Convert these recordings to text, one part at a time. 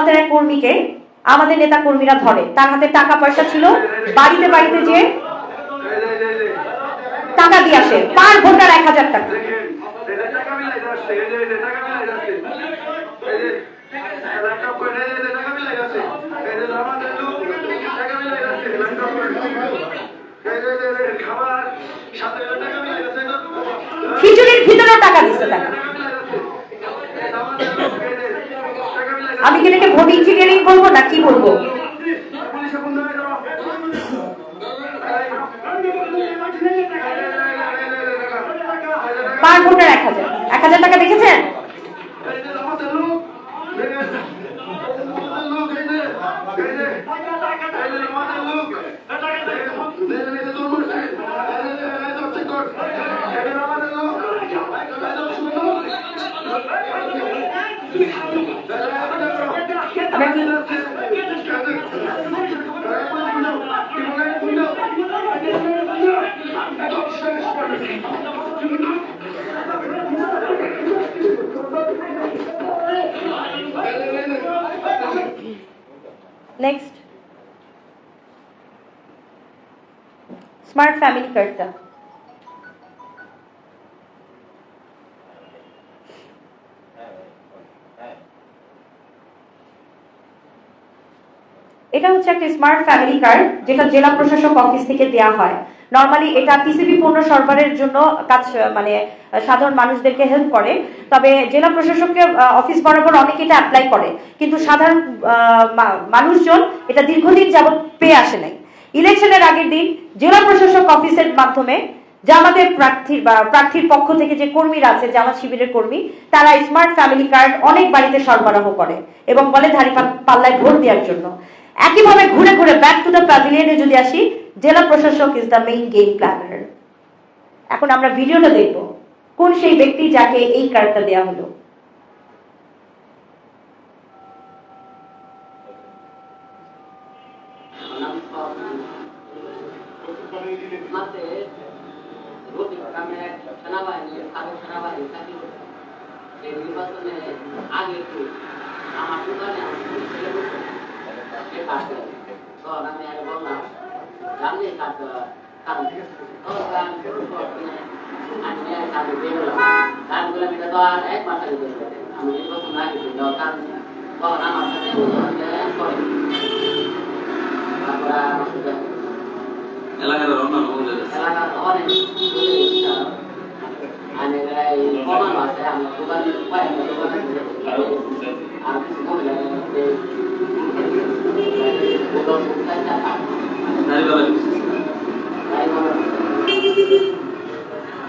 জামাতের এক কর্মীকে আমাদের নেতা কর্মীরা ধরে, তার হাতে টাকা পয়সা ছিল, বাড়িতে বাড়িতে যে টাকা দিয়ে আসে, পার ভোটার 1000 টাকা। খিচুড়ির ভিতরেও টাকা দিচ্ছে টাকা। আমি কি এটাকে ভোট ইঞ্জিনিয়ারিং বলবো না কি বলবো? পার ভোটার 1000 টাকা দেখেছেন? নেক্সট, স্মার্ট ফ্যামিলি কার্ডটা। এটা হচ্ছে একটা স্মার্ট ফ্যামিলি কার্ড, যেটা জেলা প্রশাসক অফিস থেকে দেয়া হয়। নরমালি এটা টিসিবি পণ্য সরবরাহের জন্য কাজ, মানে সাধারণ মানুষদেরকে হেল্প করে। তবে জেলা প্রশাসকের অফিস বরাবর অনেকে এটা অ্যাপ্লাই করে, কিন্তু সাধারণ মানুষজন এটা দীর্ঘদিন যাবত পেয়ে আসে নাই। ইলেকশনের আগের দিন জেলা প্রশাসক অফিসের মাধ্যমে জামাতের প্রার্থীর পক্ষ থেকে যে কর্মীরা আছে, জামাত শিবিরের কর্মী, তারা স্মার্ট ফ্যামিলি কার্ড অনেক বাড়িতে সরবরাহ করে এবং বলে ধারি পাল্লায় ভোট দেওয়ার জন্য। একইভাবে ঘুরে ঘুরে ব্যাক টু দ্য প্যাভিলিয়নে যদি আসি, জেলা প্রশাসক is the main game planner. এখন আমরা ভিডিওটা দেখব, কোন সেই ব্যক্তি যাকে এই কার্ডটা দেওয়া হলো।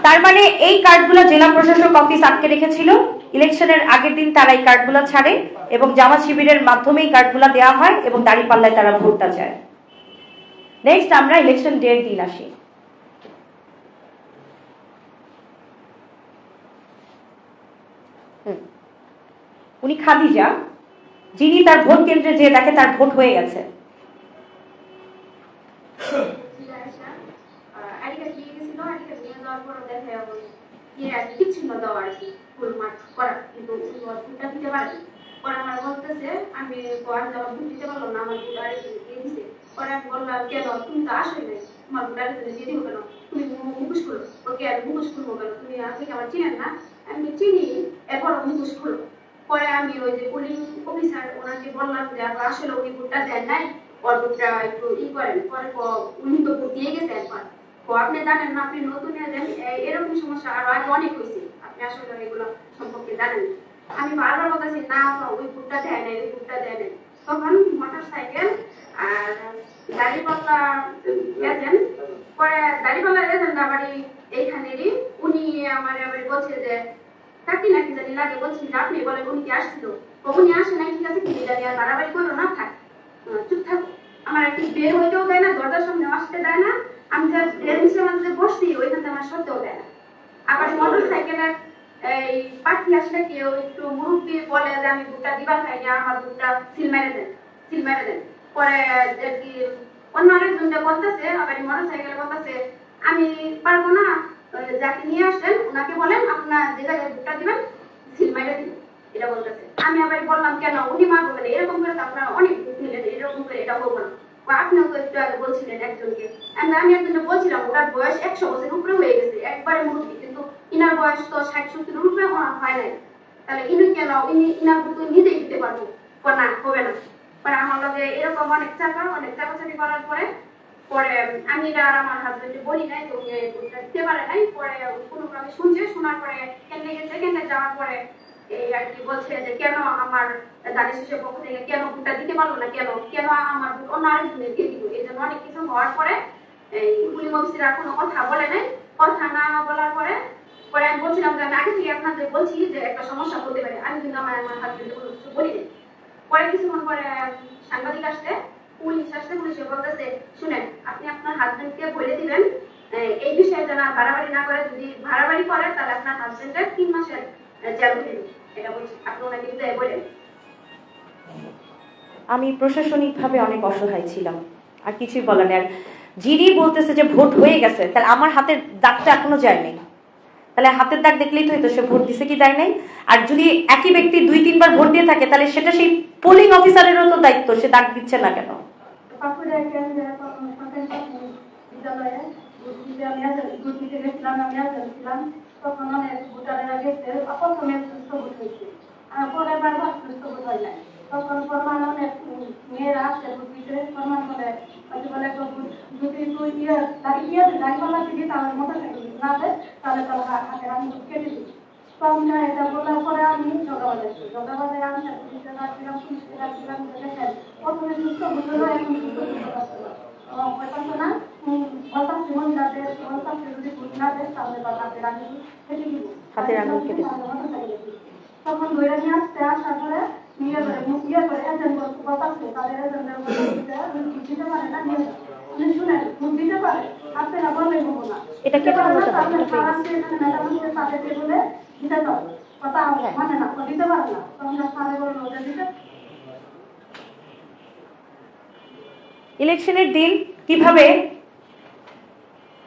তার মানে এই কার্ডগুলো জেলা প্রশাসক অফিস আটকে রেখেছিল। ইলেকশনের আগের দিন তারা এই কার্ডগুলো ছাড়ে এবং জামাত শিবিরের মাধ্যমে এই কার্ডগুলো দেওয়া হয় এবং দাঁড়িপাল্লায় তারা ভোটটা চায়। নেক্সট আমরা ইলেকশন ডের দিন আসি। উনি খাদিজা, যিনি তার ভোট কেন্দ্রে যে দেখে তার ভোট হয়ে গেছে। আমি দিতে পারলাম না, আমার দিয়ে দিছে। পরে আমি বললাম, কেন তুমি তো আসোই নাই, তোমার দিয়ে দিব কেন, তুমি মুখোশ করো। ওকে আমি মুখোশ করবো কেন, তুমি আজকে আমার চিনেন না? আমি চিনি, এরপর মুখোশ করো। পরে আমি ওই যে পুলিশ অফিসার ওনাকে বললাম যে আসলে উনি ভোটটা দেন নাই, ওর ভোটটা একটু করেন। পরে উনি তো ভোট দিয়ে গেছে একবার। আপনি জানেন না, আপনি নতুন এরকম সমস্যা আরো আগে অনেক হয়েছে, আপনি আসলে এগুলো সম্পর্কে জানেন। আমি বারবার বলতেছি না, ওই ভোটটা দেয় নাই, ওই ভোটটা দেয় নাই। তখন মোটর সাইকেল আর দাড়িপাল্লা এজেন্ট, পরে দাড়িপাল্লা এজেন্ট আবার এইখানেরই, উনি আমার আবার বলছে যে চাকরি নাকি জানি লাগে, বলছি যে আপনি বলেন উনি কি আসছিল? উনি আসে নাই, ঠিক আছে, কিন্তু এটা নিয়ে বাড়াবাড়ি করো না, থাক, চুপ থাকো। আমার একটু বের হইতেও দেয় না, দরজার সামনে আসতে দেয় না, আমি যা ড্রেসের মধ্যে বসছি ওইখান থেকে আমার সত্যও দেয় না। আবার মোটর সাইকেলের এই পাখি আসলে কেউ একটু মুরব্বী বলে যে আমি ভুট্টা দিবার খাই না, আমার ভুট্টা সিল মেরে দেন, সিল মেরে দেন। পরে কি অন্য আরেকজনটা বলতেছে, আবার মোটর সাইকেলে বলতেছে আমি পারবো না, যাকে নিয়ে আসেন ওনাকে বলেন আপনার যে জায়গায় ভুট্টা দিবেন সিল মেরে দিন। এটা বলতেছে। আমি আবার বললাম কেন, উনি মা বলেন এরকম করে তো আপনারা অনেক বুদ্ধি নিলেন, এরকম করে এটা হোক না, বা আপনিও তো একটু আগে বলছিলেন একজনকে, আমি একজনকে বলছিলাম ওনার বয়স 100 বছরের উপরে হয়ে গেছে, একবারে মুরব্বী, কিন্তু ইনার বয়স তো 60-70 উপরে হয় নাই, তাহলে ইনি কেন ইনার বুদ্ধি নিজেই দিতে পারবো, না হবে না। পরে আমার লগে এরকম অনেক চাপাচাপি করার পরে আমি আর আমার হাজবেন্ডে বলি নাই, তো উনি দিতে পারে নাই। পরে কোনো ক্রমে শুনছে, শোনার পরে কেন্দ্রে গেছে, কেন্দ্রে যাওয়ার পরে এই আর কি বলছে যে কেন আমার দানি শেষের পক্ষ থেকে কেন ভোটটা দিতে পারলো না, কেন কেন আমার ভোট অন্য আরেকজনের দিয়ে দিব, এই জন্য অনেক কিছু হওয়ার পরে এই পুলিশ অফিসাররা কোনো কথা বলে নাই। কথা না বলার পরে পরে আমি বলছিলাম যে আমি আগে থেকে আপনাদের বলছি যে একটা সমস্যা হতে পারে, আমি কিন্তু আমার হাজবেন্ডে কোনো কিছু বলি নাই। পরে কিছুক্ষণ পরে সাংবাদিক আসছে, পুলিশ আসছে, পুলিশে বলতেছে শুনেন আপনি আপনার হাজবেন্ডকে বলে দিবেন এই বিষয়ে যেন বাড়াবাড়ি না করে, যদি বাড়াবাড়ি করে তাহলে আপনার হাজবেন্ডের 3 মাসের জেল হয়ে যাবে, এটা বলছি, আপনি ওনাকে বিদায় বলেন। আমি প্রশাসনিকভাবে অনেক অসহায় ছিলাম, আর কিছুই বলার নেই। আর যিনি বলতেছে যে ভোট হয়ে গেছে, তাহলে আমার হাতের দাগটা এখনো যায় নাই, তাহলে হাতের দাগ দেখলেই তো হইতো সে ভোট দিছে কি দেয় নাই। আর যদি একই ব্যক্তি 2-3 বার ভোট দিয়ে থাকে, তাহলে সেটা সেই পোলিং অফিসারেরও তো দায়িত্ব, সে দাগ দিচ্ছে না কেন? তখন অনেক ভোটারেরা গেছে, প্রথমে সুস্থ ভোট হয়েছে, পরের বার সুস্থ ভোট হয় নাই, তখন প্রমাণ অনেক মেয়েরা আসছে ভোট দিতে, প্রমাণ বলে যদি তুই দাঁড়িপাল্লা দিবি তাহলে মোটর সাইকেল না দেয়, তাহলে তার হাতের আঙুল কেটে দিবি। তো আমরা এটা বলার পরে আমি ঝগড়া বাজায় আমি পুলিশে রাখছিলাম, দেখেন প্রথমে সুস্থ ভোট হলো, এখন সুস্থ ভোট আসছে না, না বলতাম মহিলাদের বলতাম যদি ভোট না দেয় তাহলে তার হাতের আঙুল কেটে দিব, তখন ধরে নিয়ে আসতে আসার পরে করে এজেন্ট বলতাছে তাদের এজেন্টের দিতে পারে না, নিয়ে উনি শুনেন ভোট দিতে পারে, আপনারা বললেই হবো না, এটা কেটে বলতে পারে, তাদের টেবিলে দিতে পারে, কথা মানে না দিতে পারে না, তখন সারে বললো ওটা দিতে। ইলেকশনের দিন কিভাবে,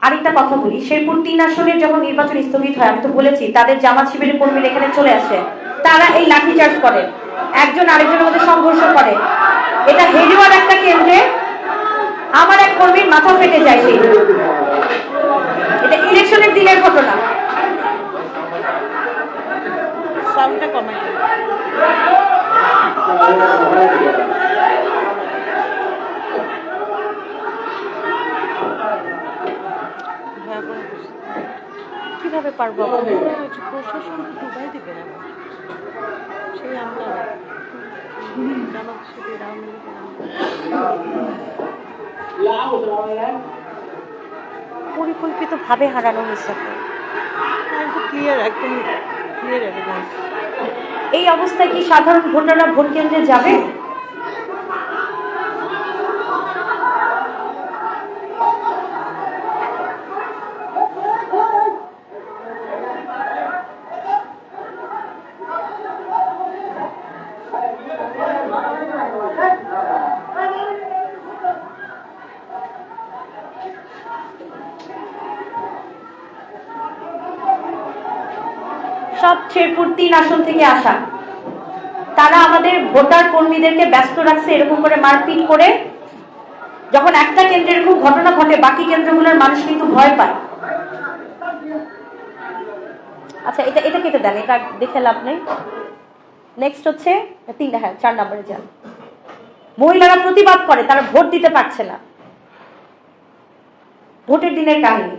আরেকটা কথা বলি, শেরপুর 3 আসনের যখন নির্বাচন স্থগিত হয়, আমি তো বলেছি তাদের জামাত শিবিরের কর্মীরা এখানে চলে আসে, তারা এই লাঠিচার্জ করে, একজন আরেকজনের মধ্যে সংঘর্ষ করে। এটা হেরিওয়ার একটা কেন্দ্রে আমার এক কর্মীর মাথা ফেটে যায়, সেই এটা ইলেকশনের দিনের ঘটনা। সাউন্ডটা কমাই। কিভাবে পারবো, প্রশাসন ডুবাই দিবে না, সেই আমরা পরিকল্পিত ভাবে হারানো হয়েছে, একদম ক্লিয়ার এভিডেন্স। এই অবস্থায় কি সাধারণ ভোটাররা ভোট কেন্দ্রে যাবে? সব শেরপুর 3 আসন থেকে আসা, তারা আমাদের ভোটার কর্মীদেরকে ব্যস্ত রাখছে এরকম করে মারপিট করে। যখন একটা কেন্দ্রে এরকম ঘটনা ঘটে, বাকি কেন্দ্রগুলোর মানুষ কিন্তু ভয় পায়। আচ্ছা, এটা কেটে দেন, এটা দেখে লাভ নেই। নেক্সট হচ্ছে 4 নম্বরে যান। মহিলারা প্রতিবাদ করে, তারা ভোট দিতে পারছে না। ভোটের দিনের কাহিনী।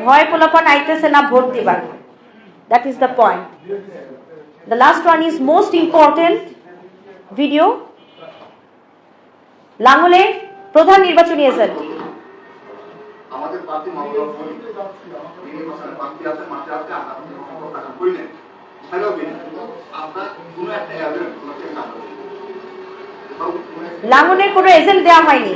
ভয় পোলাপান আইতেছে না ভোট দিবার, that is the point. The last one is most important video. লাঙ্গলে প্রধান নির্বাচনী এজেন্ট আমাদের পার্টি মামলা তিনি পার্টি আছে মাঠে আছে আমরা টাকা করি না হ্যালো আপনার কোনো একটা এভারেজ তোমাকে না লাঙ্গনের কোনো এজেন্ট দেওয়া হয়নি।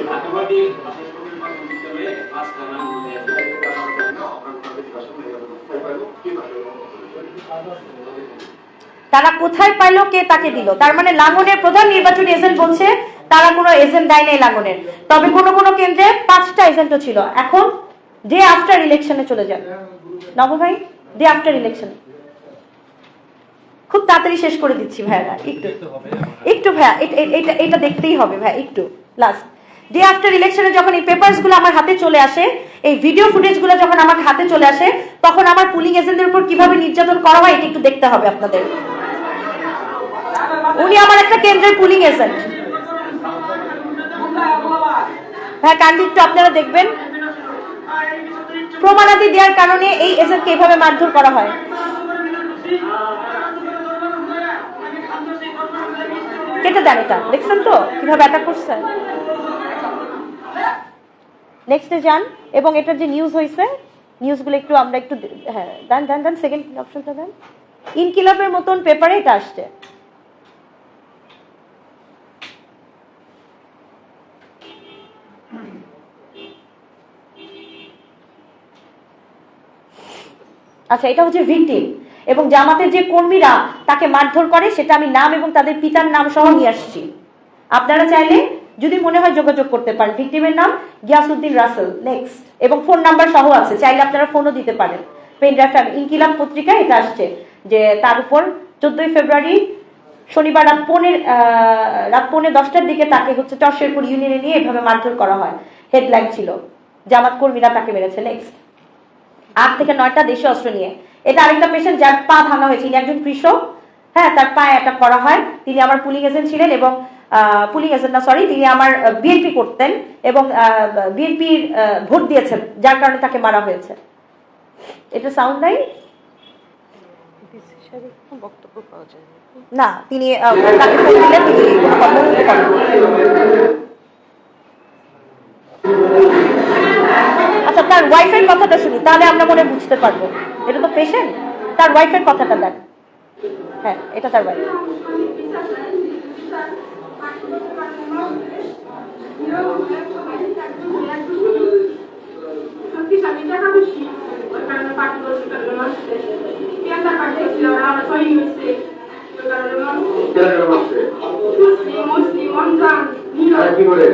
তারা কোথায় পাইলো, কে তাকে দিল? তার মানে লাঙ্গনের প্রধান নির্বাচনী এজেন্ট বলছে তারা কোনো এজেন্ট দেয় নাই লাঙ্গনের। তবে কোনো কোনো কেন্দ্রে 5টা এজেন্টও ছিল। এখন ডে আফটার ইলেকশনে চলে যান নব ভাই, ডে আফটার ইলেকশন খুব তাড়াতাড়ি শেষ করে দিচ্ছি ভাইয়া, একটু ভাইয়া এটা দেখতেই হবে ভাই, একটু লাস্ট ডে আফটার ইলেকশনে যখন এই পেপারস গুলো আমার হাতে চলে আসে, এই ভিডিও ফুটেজ গুলো যখন আমার হাতে চলে আসে, তখন আমার পুলিং এজেন্টদের উপর কিভাবে নির্যাতন করা হয় এটা একটু দেখতে হবে আপনাদের। উনি আমার একটা কেন্দ্রের পুলিং এজেন্ট হ্যাঁ, কান্দি একটু আপনারা দেখবেন প্রমাণাদি দেওয়ার কারণে এই এজেন্টকে এভাবে মারধর করা হয়। কেটে দেন, এটা দেখছেন তো কিভাবে অ্যাটাক করছে। নেক্সটে যান, এবং এটার যে নিউজ হয়েছে নিউজগুলো একটু আমরা একটু হ্যাঁ দেন সেকেন্ড অপশনটা দেন। ইনকিলাবের মতন পেপারে এটা আসছে। আচ্ছা, এটা হচ্ছে ভিকটিম, এবং জামাতের যে কর্মীরা তাকে মারধর করে সেটা আমি নাম এবং তাদের পিতার নাম সহ নিয়ে আসছি। আপনারা চাইলে যদি মনে হয় যোগাযোগ করতে পারেন। ভিকটিমের নাম গিয়াসউদ্দিন রাসেল। নেক্সট, এবং ফোন নাম্বার সহ আছে, চাইলে আপনারা ফোনও দিতে পারেন। পেন ড্রাইভ ইনকিলাব পত্রিকায় এটা আসছে যে তার উপর 14 ফেব্রুয়ারি শনিবার রাত 10:45 দিকে তাকে হচ্ছে চরশেরপুর ইউনিয়নে নিয়ে এভাবে মারধর করা হয়। হেডলাইন ছিল জামাত কর্মীরা তাকে মেরেছে। নেক্সট, 8 থেকে 9টা দেশীয় অস্ত্র নিয়ে। এটা আরেকটা পেশেন্ট যার পা ভাঙা হয়েছে, ইনি একজন কৃষক, হ্যাঁ, তার পায়ে অ্যাটাক করা হয়। তিনি আমার পুলিং এজেন্ট ছিলেন, এবং তিনি আমার বিএনপি করতেন এবং বিএনপির ভোট দিয়েছেন, যার কারণে তাকে মারা হয়েছে। এটা সাউন্ড নাই না, তিনি তাকে ফোন দিলে তিনি কোনো কথা বলতে পারেন। আচ্ছা, তার ওয়াইফের কথাটা শুনি, তাহলে আমরা মনে বুঝতে পারবো। এটা তো পেশেন্ট, তার ওয়াইফের কথাটা দেন। হ্যাঁ, এটা তার ওয়াইফ। কি করে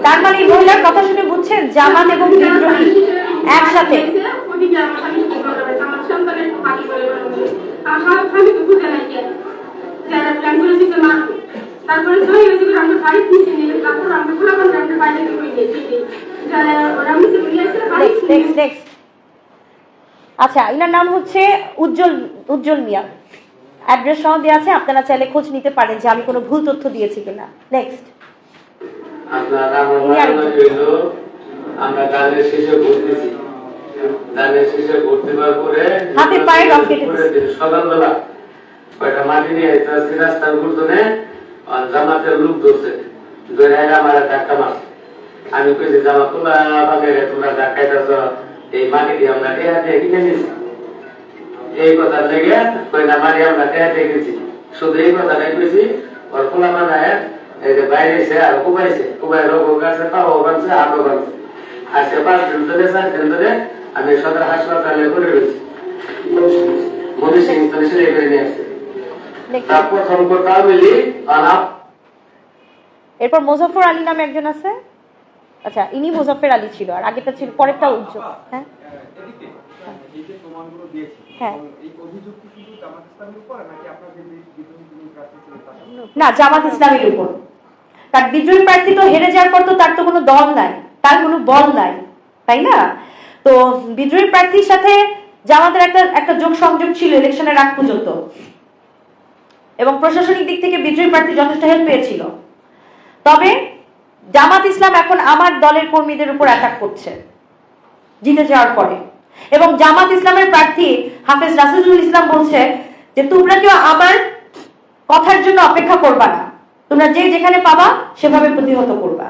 তার মানে এই মহিলার কথা শুনে বুঝছেন জামাত এবং বিদ্রোহী একসাথে। আচ্ছা, ইনার নাম হচ্ছে উজ্জ্বল মিয়া। অ্যাড্রেস সহ দেওয়া আছে, আপনারা চাইলে খোঁজ নিতে পারেন যে আমি কোনো ভুল তথ্য দিয়েছি কিনা। নেক্সট, আমরা গানের শেষে ভর্তিছি, গানের শেষে ভর্তি হওয়ার পরে হাতে পায়ে রক কেটেছে। সকালবেলা কয়টা মাটি নিয়ে রাস্তার ঘুরতনে জামাতের লোক ধরছে, ধরে আমার ধাক্কা মারছে। আমি কইছি জামা তোলা বাগেরে তোমরা ধাক্কাইতেছ, এই মাটি দিয়ে আমরা টেহা দিয়ে কিনে নিয়েছি। এই কথা লেগে কই না মারি আমরা টেহা দিয়ে কিনছি। শুধু এই কথাটাই কইছি, ওর খোলা বানায় বাইরে এসে আর কুবাইছে, কুবাই রোগ আছে, পাও বানছে, হাতও বানছে। আজকে 5 দিন ধরে 4 দিন ধরে আমি সদর হাসপাতালে করে রয়েছি। মনীষিং করে নিয়ে আসছে। তার প্রথম কথা বলি এরপর মোজাফফর আলী নামে একজন আছে। আচ্ছা, ইনি মোজাফফর আলী ছিল, আর আগেটা ছিল পরেরটা উজ্জ্বল। হ্যাঁ, না, জামাত ইসলামের উপর। তার বিদ্রোহী প্রার্থী তো হেরে যাওয়ার পর তো তার তো কোনো দল নাই, তার কোনো বল নাই, তাই না? তো বিদ্রোহী প্রার্থীর সাথে জামাতের একটা যোগ সংযোগ ছিল ইলেকশনের আগ পর্যন্ত, এবং প্রশাসনিক দিক থেকে বিদ্রোহী প্রার্থী যথেষ্ট হেল্প পেয়েছিল। তবে জামাত ইসলাম এখন আমার দলের কর্মীদের উপর অ্যাটাক করছে জিতে যাওয়ার পরে, এবং জামাত ইসলামের প্রার্থী হাফেজ রাসূলুল ইসলাম বলছে যে তোমরা কেউ আমার কথার জন্য অপেক্ষা করবা না, তোমরা যে যেখানে পাবা সেভাবে প্রতিহত করবা।